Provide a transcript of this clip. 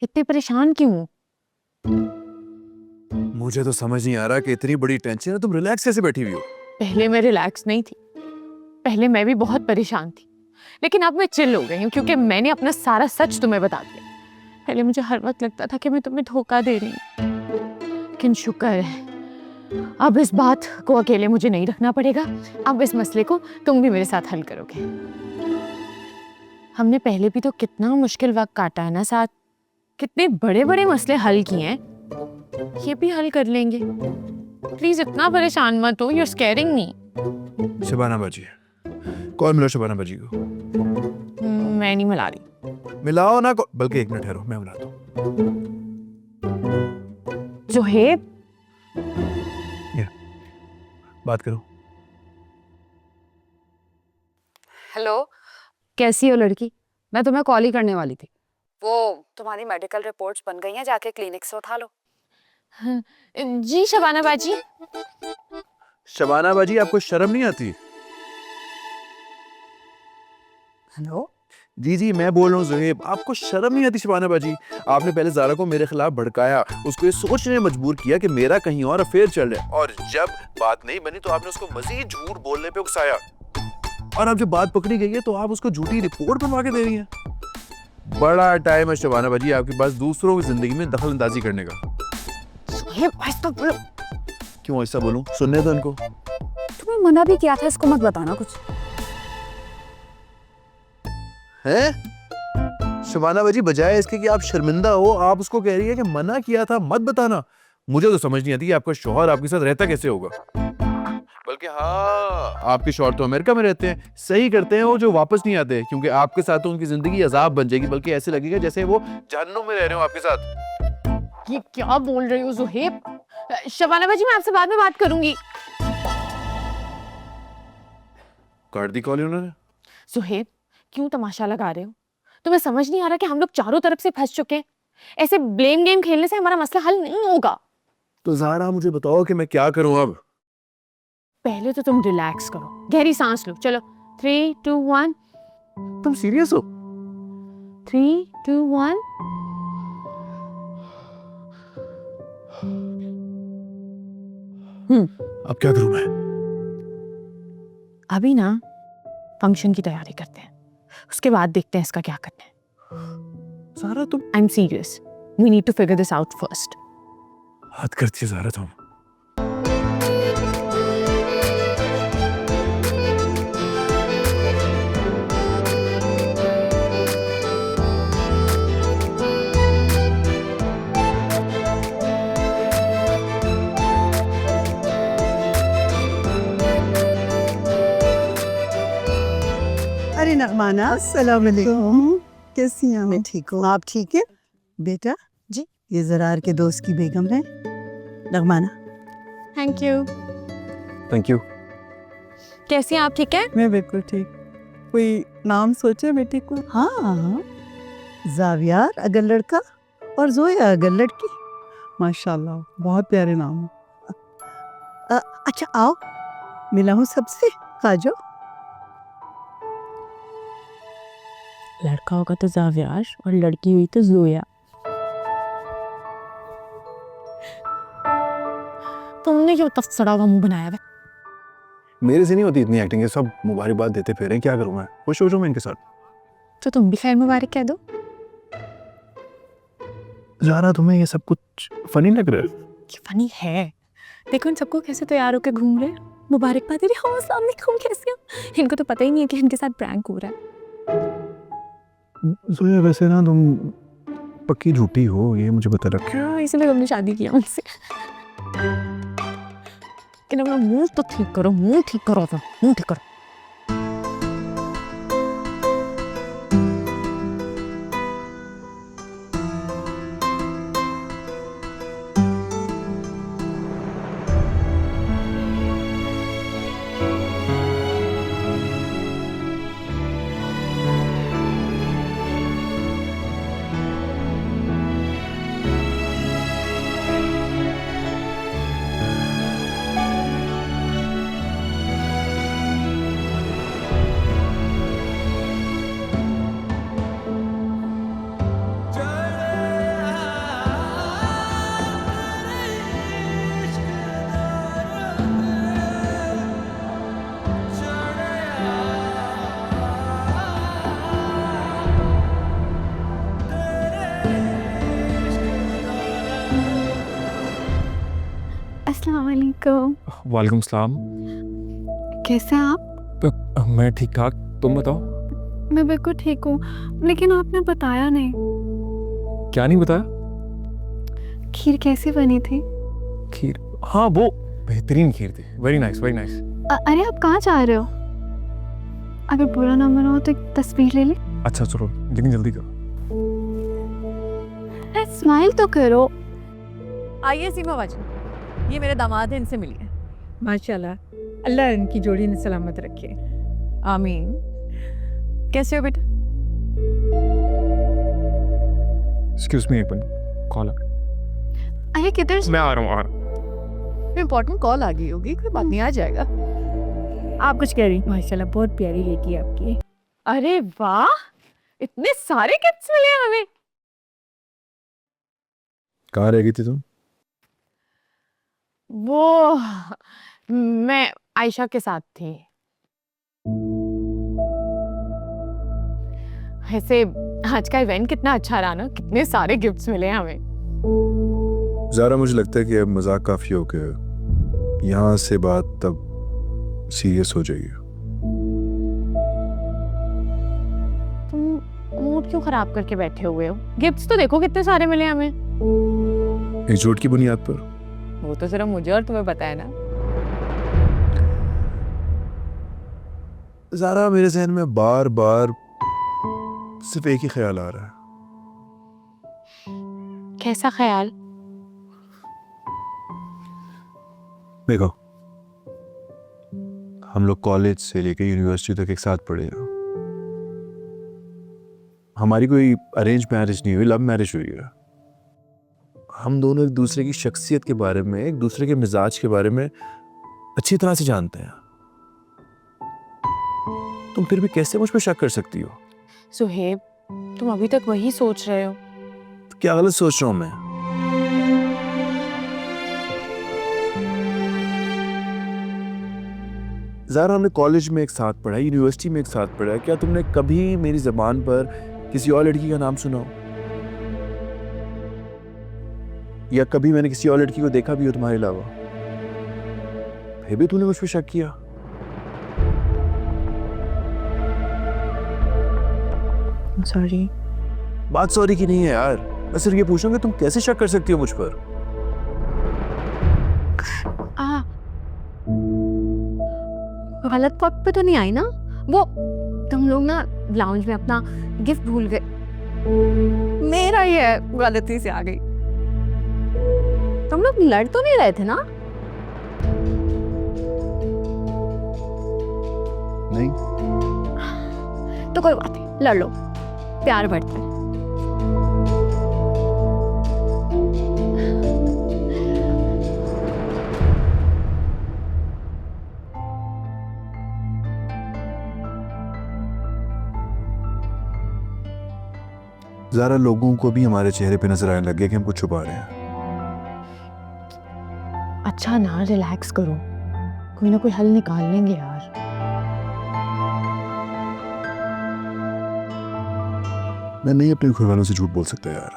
इतने परेशान क्यों हो? मुझे तो समझ नहीं आ रहा कि इतनी बड़ी टेंशन है, तुम रिलैक्स कैसे बैठी हुई हो? पहले मैं रिलैक्स नहीं थी, पहले मैं भी बहुत परेशान थी, लेकिन अब मैं चिल हो गई हूँ क्योंकि मैंने अपना सारा सच तुम्हें बता दिया। पहले मुझे हर वक्त लगता था कि मैं तुम्हें धोखा दे रही हूँ, लेकिन शुक्र है अब इस बात को अकेले मुझे नहीं रखना पड़ेगा। अब इस मसले को तुम भी मेरे साथ हल करोगे। हमने पहले भी तो कितना मुश्किल वक्त काटा है ना साथ, कितने बड़े बड़े मसले हल किए हैं, ये भी हल कर लेंगे। प्लीज इतना परेशान मत हो, you're scaring me। शबाना बाजी, कॉल मिलो शबाना बाजी को। मैं नहीं मिला रही। मिलाओ ना, बल्कि एक मिनट ठहरो, मैं मिलाता हूँ। जोहेब, बात करो। हेलो, कैसी हो लड़की? मैं तुम्हें कॉल ही करने वाली थी। वो तुम्हारी मेडिकल रिपोर्ट्स बन गई हैं, जाके क्लिनिक से उठा लो। जी शबाना बाजी। शबाना बाजी, आपको शर्म नहीं आती? हेलो, जी जी, मैं बोल रहा हूँ ज़ुहैब, आपको शर्म नहीं आती शबाना बाजी? आपने पहले ज़ारा को मेरे खिलाफ भड़काया, उसको ये सोचने मजबूर किया कि मेरा कहीं और अफेयर चल रहा है, और जब बात नहीं बनी तो आपने उसको मजीद झूठ बोलने पे उकसाया, और अब जब बात पकड़ी गई है तो आप उसको झूठी रिपोर्ट बनवा के दे रही हैं। बड़ा टाइम है शबाना बाजी आपके पास दूसरों की जिंदगी में दखल अंदाजी करने का। क्यों ऐसा बोलूं? सुनने दो इनको। तुम्हें मना भी किया था, इसको मत बताना कुछ। हैं? शबाना बाजी, बजाय इसके कि आप शर्मिंदा हो, आप उसको कह रही है कि मना किया था, मत बताना। मुझे तो समझ नहीं आती कि आपका शौहर आपके साथ रहता कैसे होगा। बल्कि हाँ, आपके शौहर तो अमेरिका में रहते हैं, सही करते हैं वो जो वापस नहीं आते, क्योंकि आपके साथ तो उनकी जिंदगी अजाब बन जाएगी, बल्कि ऐसे लगेगा जैसे वो जहन्नुम में रह रहे हो आपके साथ। ये क्या बोल रही हो जोहेब? शबाना बाजी, मैं आपसे बाद में बात करूंगी। काट दी कॉल उन्होंने। जोहेब, क्यों तमाशा लगा रहे हो? तुम्हें समझ नहीं आ रहा कि हम लोग चारों तरफ से फंस चुके हैं? ऐसे ब्लेम गेम खेलने से हमारा मसला हल नहीं होगा। तो ज़ारा, मुझे बताओ कि मैं क्या करूं अब? पहले तो तुम रिलैक्स करो, गहरी सांस लो। चलो 3, 2, 1। तुम सीरियस हो? 3, 2, 1। अब क्या करूं मैं? अभी ना फंक्शन की तैयारी करते हैं, उसके बाद देखते हैं इसका क्या करना है। ज़ारा, तुम I am serious, we need to figure this out first. हद करती है ज़ारा तुम। अरे नगमाना, अस्सलाम वालेकुम। कैसी हैं? मैं ठीक हूँ, आप ठीक है? बेटा जी। ये ज़रार के दोस्त की बेगम है Nagmana. Thank you. Thank you. कैसी हैं आप? ठीक है? मैं बिल्कुल ठीक। कोई नाम सोचे बेटे को? हाँ, जावियार अगर लड़का और जोया अगर लड़की। माशाल्लाह, बहुत प्यारे नाम है। अच्छा आओ, मिला हूँ सबसे, आ जाओ। लड़का होगा तो जावियार और लड़की हुई तो जोया। तुमने क्यों तफ सड़ा हुआ मुंह बनाया है? मेरे से नहीं होती इतनी एक्टिंग, ये सब मुबारकबाद देते फिर हैं, क्या करूं मैं? खुश हो जाऊं मैं इनके साथ। तो तुम भी खैर मुबारक कह दो। ज़ारा, तुम्हें ये सब कुछ फनी लग रहा है? ये फनी है। देखो इन सबको कैसे तैयार होकर घूम रहे हैं, मुबारकबाद दे रहे हैं। हाँ, सामने घूम कैसे हो? इनको तो पता ही नहीं है कि इनके साथ प्रैंक हो रहा है। जोया, वैसे ना तुम पक्की झूठी हो, ये मुझे पता लग गया। हाँ, इसलिए तुमने शादी किया उनसे। कि ना, मुंह तो ठीक करो, मुंह ठीक करो, तो मुंह ठीक करो। अस्सलाम वालेकुम। वालेकुम सलाम। कैसे हैं आप? मैं ठीक ठाक, तुम बताओ। मैं बिल्कुल ठीक हूँ, लेकिन आपने बताया नहीं क्या नहीं बताया? खीर कैसे बनी थी? खीर, हाँ वो बेहतरीन खीर थी, वेरी नाइस वेरी नाइस। अरे आप कहाँ जा रहे हो? अगर बुरा ना मना हो तो एक तस्वीर ले ले। अच्छा चलो, लेकिन जल्दी करो। स्माइल तो करो। आइए सीमा बाजी, ये मेरे दामाद हैं, इनसे मिलिए। माशाल्लाह, अल्लाह इनकी जोड़ी ने सलामत रखे। आमीन। कैसे हो बेटा? एक्सक्यूज मी, एक मिनट, कॉल आ। अरे किधर से? मैं आ रहा हूँ। इम्पोर्टेंट कॉल आ गई होगी, कोई बात नहीं, आ जाएगा। आप कुछ कह रही? माशाल्लाह, बहुत प्यारी बेटी है आपकी। अरे वाह, इतने सारे गिफ्ट्स मिले हमें। कहाँ रह गई थी तुम? वो मैं आयशा के साथ थी। ऐसे आज का इवेंट कितना अच्छा रहा ना, कितने सारे गिफ्ट्स मिले हमें। ज़ारा, मुझे लगता है कि अब मजाक काफ़ी हो गया, यहाँ से बात तब सीरियस हो जाएगी। तुम मूड क्यों खराब करके बैठे हुए हो? गिफ्ट्स तो देखो कितने सारे मिले हमें। एक झूठ की बुनियाद पर? वो तो सिर्फ मुझे और तुम्हें पता है ना। ज़ारा, मेरे जहन में बार बार सिर्फ एक ही ख्याल आ रहा है। कैसा ख्याल? देखो, हम लोग कॉलेज से लेकर यूनिवर्सिटी तक एक साथ पढ़े हैं। हमारी कोई अरेंज मैरिज नहीं हुई, लव मैरिज हुई है। हम दोनों एक दूसरे की शख्सियत के बारे में, एक दूसरे के मिजाज के बारे में अच्छी तरह से जानते हैं। तुम फिर भी कैसे मुझ पर शक कर सकती हो? सुहेब, तुम अभी तक वही सोच रहे हो। तो क्या गलत सोच रहा हूं मैं? ज़ारा, हमने कॉलेज में एक साथ पढ़ा, यूनिवर्सिटी में एक साथ पढ़ा। क्या तुमने कभी मेरी ज़बान पर किसी और लड़की का नाम सुना हो? या कभी मैंने किसी और लड़की को देखा भी हो तुम्हारे अलावा? फिर भी तूने मुझ पर शक किया। सॉरी। बात सॉरी की नहीं है यार, मैं सिर्फ ये पूछूंगा तुम कैसे शक कर सकती हो मुझ पर? गलत वक्त पे तो नहीं आई ना? वो तुम लोग ना लाउंज में अपना गिफ्ट भूल गए। मेरा ही है, गलती से आ गई। तुम लोग लड़ तो नहीं रहे थे ना? नहीं। तो कोई बात नहीं, लड़ लो, प्यार बढ़ता है। ज़ारा, लोगों को भी हमारे चेहरे पे नजर आने लगे कि हम कुछ छुपा रहे हैं। अच्छा ना, रिलैक्स करो, कोई ना कोई हल निकाल लेंगे यार। मैं नहीं अपने घर वालों से झूठ बोल सकता यार।